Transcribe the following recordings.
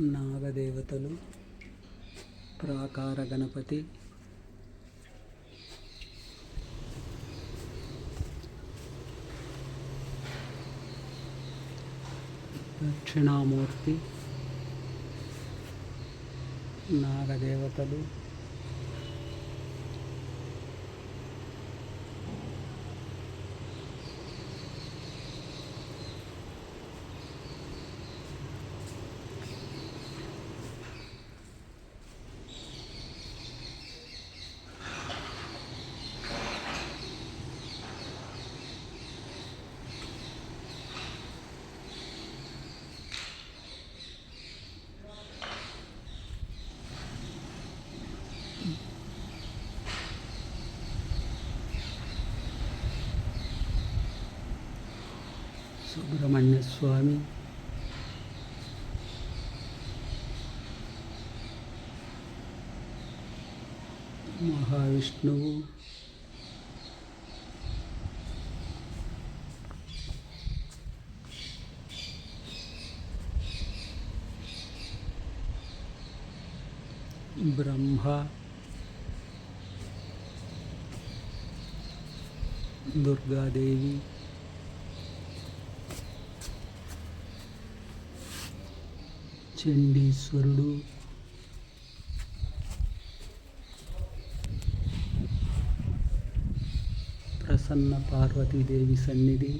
నాగదేవతలు, ప్రాకార గణపతి, దక్షిణామూర్తి, నాగదేవతలు, సుబ్రహ్మణ్య స్వామి, మహావిష్ణువు, బ్రహ్మ, దుర్గాదేవి, చండీశ్వరుడు, ప్రసన్న పార్వతీదేవి సన్నిధి,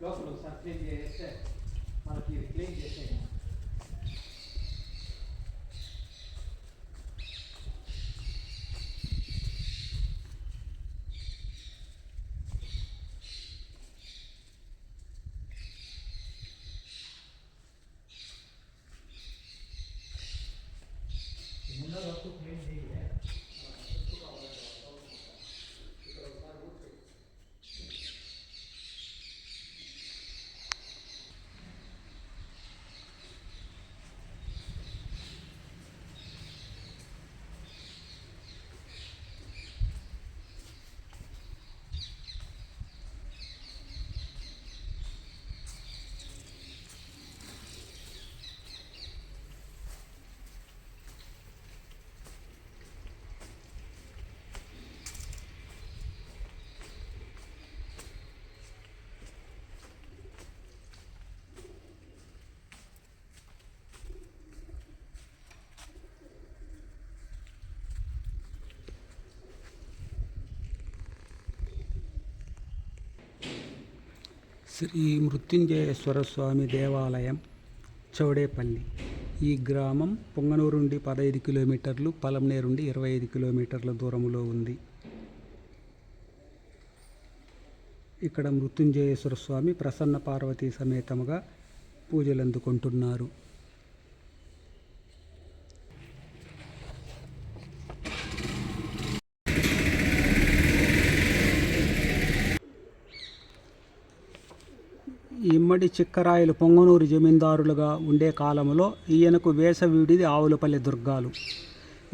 లోపల ఒకసారి క్లీన్ చేస్తే మనకి ఇది క్లీన్ చేసేయండి. ముందు వరకు క్లీన్ చేయాలి. శ్రీ మృత్యుంజయేశ్వర స్వామి దేవాలయం, చౌడేపల్లి. ఈ గ్రామం పొంగనూరు నుండి 15 కిలోమీటర్లు, పలమనేరు నుండి 25 కిలోమీటర్ల దూరంలో ఉంది. ఇక్కడ మృత్యుంజయేశ్వర స్వామి ప్రసన్న పార్వతీ సమేతముగా పూజలు అందుకుంటున్నారు. ఇమ్మడి చిక్కరాయలు పొంగనూరు జమీందారులుగా ఉండే కాలంలో ఈయనకు వేసవిడిది ఆవులపల్లి దుర్గాలు.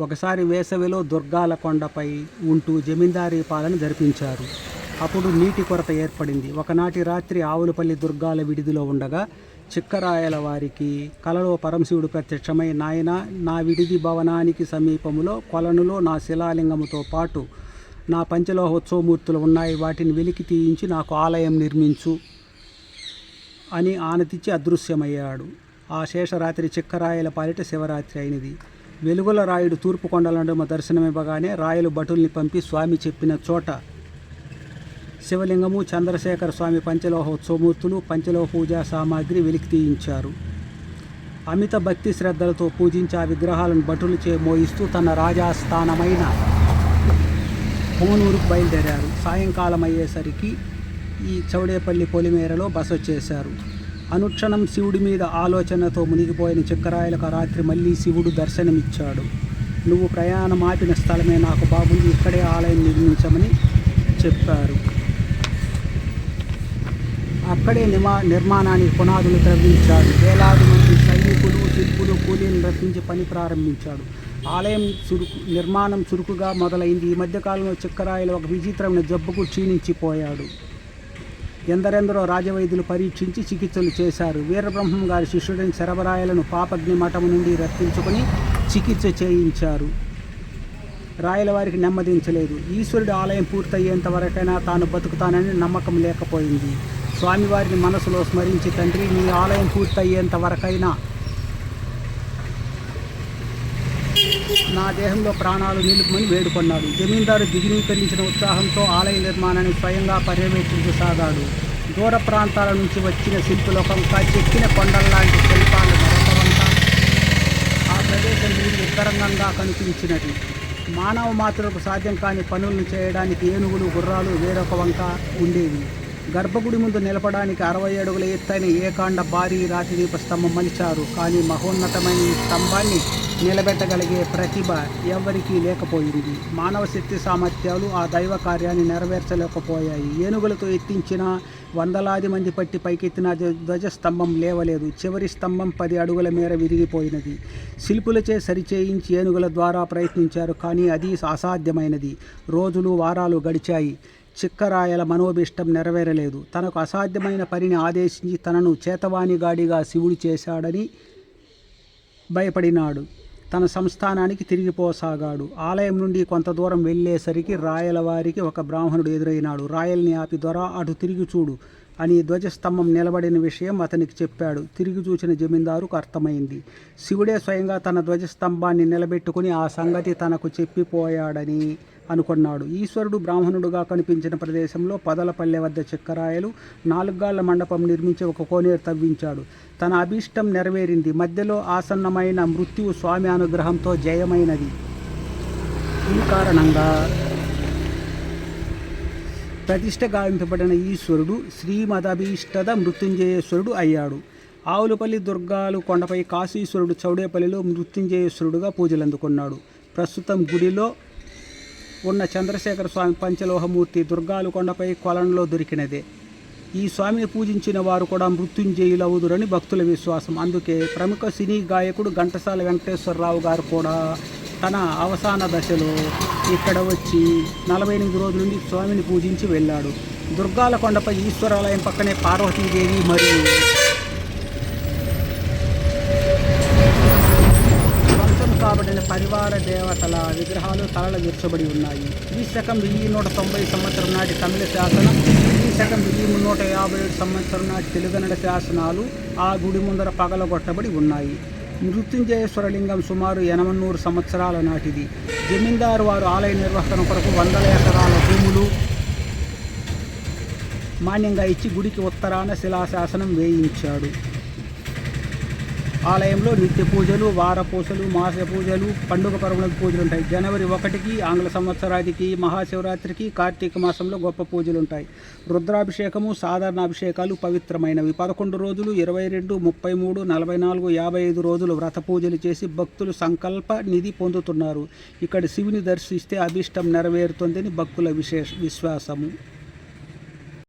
ఒకసారి వేసవిలో దుర్గాల కొండపై ఉంటూ జమీందారీ పాలన జరిపించారు. అప్పుడు నీటి కొరత ఏర్పడింది. ఒకనాటి రాత్రి ఆవులపల్లి దుర్గాల విడిదిలో ఉండగా చిక్కరాయల వారికి కలలో పరమశివుడు ప్రత్యక్షమై, నాయన, నా విడిది భవనానికి సమీపములో కొలనులో నా శిలాలింగముతో పాటు నా పంచలోహోత్సవమూర్తులు ఉన్నాయి, వాటిని వెలికి తీయించి నాకు ఆలయం నిర్మించు అని ఆనతిచ్చి అదృశ్యమయ్యాడు. ఆ శేషరాత్రి చిక్కరాయల పాలిట శివరాత్రి అయినది. వెలుగుల రాయుడు తూర్పు కొండల నడుమ దర్శనమివ్వగానే రాయలు భటుల్ని పంపి స్వామి చెప్పిన చోట శివలింగము, చంద్రశేఖర స్వామి పంచలోహోత్సవమూర్తులు, పంచలోహ పూజా సామాగ్రి వెలికి తీయించారు. అమిత భక్తి శ్రద్ధలతో పూజించి ఆ విగ్రహాలను భటులచే మోయిస్తూ తన రాజాస్థానమైన పొంగనూరుకు బయలుదేరారు. సాయంకాలం అయ్యేసరికి ఈ చౌడేపల్లి పొలిమేరలో బస చేశారు. అనుక్షణం శివుడి మీద ఆలోచనతో మునిగిపోయిన చిక్కరాయలకు రాత్రి మళ్ళీ శివుడు దర్శనమిచ్చాడు. నువ్వు ప్రయాణం ఆపిన స్థలమే నాకు బాగుంది, ఇక్కడే ఆలయం నిర్మించమని చెప్పారు. అక్కడే నిర్మాణానికి పునాదులు త్రవ్వించాడు. వేలాది మంది సైనికులు, శిల్పులు, కూలీలను రప్పించి పని ప్రారంభించాడు. ఆలయం నిర్మాణం చురుకుగా మొదలైంది. ఈ మధ్యకాలంలో చిక్కరాయలు ఒక విచిత్రమైన జబ్బుకు క్షీణించిపోయాడు. ఎందరెందరో రాజవైద్యులు పరీక్షించి చికిత్సలు చేశారు. వీరబ్రహ్మం గారి శిష్యుడైన శరభరాయలను పాపగ్ని మఠం నుండి రప్పించుకొని చికిత్స చేయించారు. రాయల వారికి నెమ్మదించలేదు. ఈశ్వరుడి ఆలయం పూర్తయ్యేంత వరకైనా తాను బతుకుతానని నమ్మకం లేకపోయింది. స్వామివారిని మనసులో స్మరించి, తండ్రి, నీ ఆలయం పూర్తయ్యేంత వరకైనా నా దేహంలో ప్రాణాలు నిలుపుమని వేడుకొన్నాడు. జమీందారు దిగునీకరించిన ఉత్సాహంతో ఆలయ నిర్మాణాన్ని స్వయంగా పర్యవేక్షించసాగాడు. దూర ప్రాంతాల నుంచి వచ్చిన శిల్పులొకంత చెక్కిన కొండల్లాంటి శిల్పాలు మరొకవంత ఆ ప్రదేశం నీరు ఉత్తరంగంగా కనిపించినది. మానవ మాత్రకు సాధ్యం కాని పనులను చేయడానికి ఏనుగులు, గుర్రాలు వేరొక వంక ఉండేవి. గర్భగుడి ముందు నిలపడానికి 60 అడుగుల ఎత్తైన ఏకాండ భారీ రాతి దీప స్తంభం మలిచారు. కానీ మహోన్నతమైన ఈ స్తంభాన్ని నిలబెట్టగలిగే ప్రతిభ ఎవ్వరికీ లేకపోయింది. మానవ శక్తి సామర్థ్యాలు ఆ దైవ కార్యాన్ని నెరవేర్చలేకపోయాయి. ఏనుగులతో ఎత్తించిన వందలాది మంది పట్టి పైకెత్తిన ధ్వజస్తంభం లేవలేదు. చివరి స్తంభం 10 అడుగుల మేర విరిగిపోయినది. శిల్పులచే సరిచేయించి ఏనుగుల ద్వారా ప్రయత్నించారు, కానీ అది అసాధ్యమైనది. రోజులు, వారాలు గడిచాయి. చిక్కరాయల మనోభిష్టం నెరవేరలేదు. తనకు అసాధ్యమైన పనిని ఆదేశించి తనను చేతవానిగాడిగా శివుడు చేశాడని భయపడినాడు. తన సంస్థానానికి తిరిగిపోసాగాడు. ఆలయం నుండి కొంత దూరం వెళ్ళేసరికి రాయల వారికి ఒక బ్రాహ్మణుడు ఎదురైనాడు. రాయల్ని ఆపి, దొర, అటు తిరిగి చూడు అని ధ్వజస్తంభం నిలబడిన విషయం అతనికి చెప్పాడు. తిరిగి చూసిన జమీందారుకు అర్థమైంది. శివుడే స్వయంగా తన ధ్వజస్తంభాన్ని నిలబెట్టుకుని ఆ సంగతి తనకు చెప్పిపోయాడని అనుకున్నాడు. ఈశ్వరుడు బ్రాహ్మణుడుగా కనిపించిన ప్రదేశంలో పొదలపల్లె వద్ద చిక్కరాయలు 4 గాళ్ల మండపం నిర్మించి ఒక కోనేరు తవ్వించాడు. తన అభీష్టం నెరవేరింది. మధ్యలో ఆసన్నమైన మృత్యువు స్వామి అనుగ్రహంతో జయమైనది. ఈ కారణంగా ప్రతిష్ట గావింపబడిన ఈశ్వరుడు శ్రీమదభీష్టద మృత్యుంజయేశ్వరుడు అయ్యాడు. ఆవులపల్లి దుర్గాలు కొండపై కాశీశ్వరుడు చౌడేపల్లిలో మృత్యుంజయేశ్వరుడుగా పూజలందుకున్నాడు. ప్రస్తుతం గుడిలో ఉన్న చంద్రశేఖర స్వామి పంచలోహమూర్తి దుర్గాలు కొండపై కొలనులో దొరికినదే. ఈ స్వామిని పూజించిన వారు కూడా మృత్యుంజయులవుదురని భక్తుల విశ్వాసం. అందుకే ప్రముఖ సినీ గాయకుడు ఘంటసాల వెంకటేశ్వరరావు గారు కూడా తన అవసాన దశలో ఇక్కడ వచ్చి 48 రోజుల నుండి స్వామిని పూజించి వెళ్ళాడు. దుర్గాల కొండపై ఈశ్వరాలయం పక్కనే పార్వతీదేవి మరియు కాబడిన పరివార దేవతల విగ్రహాలు తలల విర్చబడి ఉన్నాయి. క్రీశకం 1190 సంవత్సరం నాటి తమిళ శాసనం, క్రీశకం 1357 సంవత్సరం నాటి తెలుగన్నడ శాసనాలు ఆ గుడి ముందర పగలగొట్టబడి ఉన్నాయి. మృత్యుంజయేశ్వరలింగం సుమారు 800 సంవత్సరాల నాటిది. జమీందారు వారు ఆలయ నిర్వహణ కొరకు 100 ఎకరాల భూములు మాన్యంగా ఇచ్చి గుడికి ఉత్తరాన శిలాశాసనం వేయించాడు. ఆలయంలో నిత్య పూజలు, వార పూజలు, మాస పూజలు, పండుగ పర్వణుల పూజలు ఉంటాయి. జనవరి 1కి, ఆంగ్ల సంవత్సరాదికి, మహాశివరాత్రికి, కార్తీక మాసంలో గొప్ప పూజలు ఉంటాయి. రుద్రాభిషేకము, సాధారణ అభిషేకాలు పవిత్రమైనవి. 11 రోజులు, 22, 33, 44, 55 రోజులు వ్రత పూజలు చేసి భక్తులు సంకల్ప నిధి పొందుతున్నారు. ఇక్కడ శివుని దర్శిస్తే అభిష్టం నెరవేరుతుందని భక్తుల విశ్వాసము.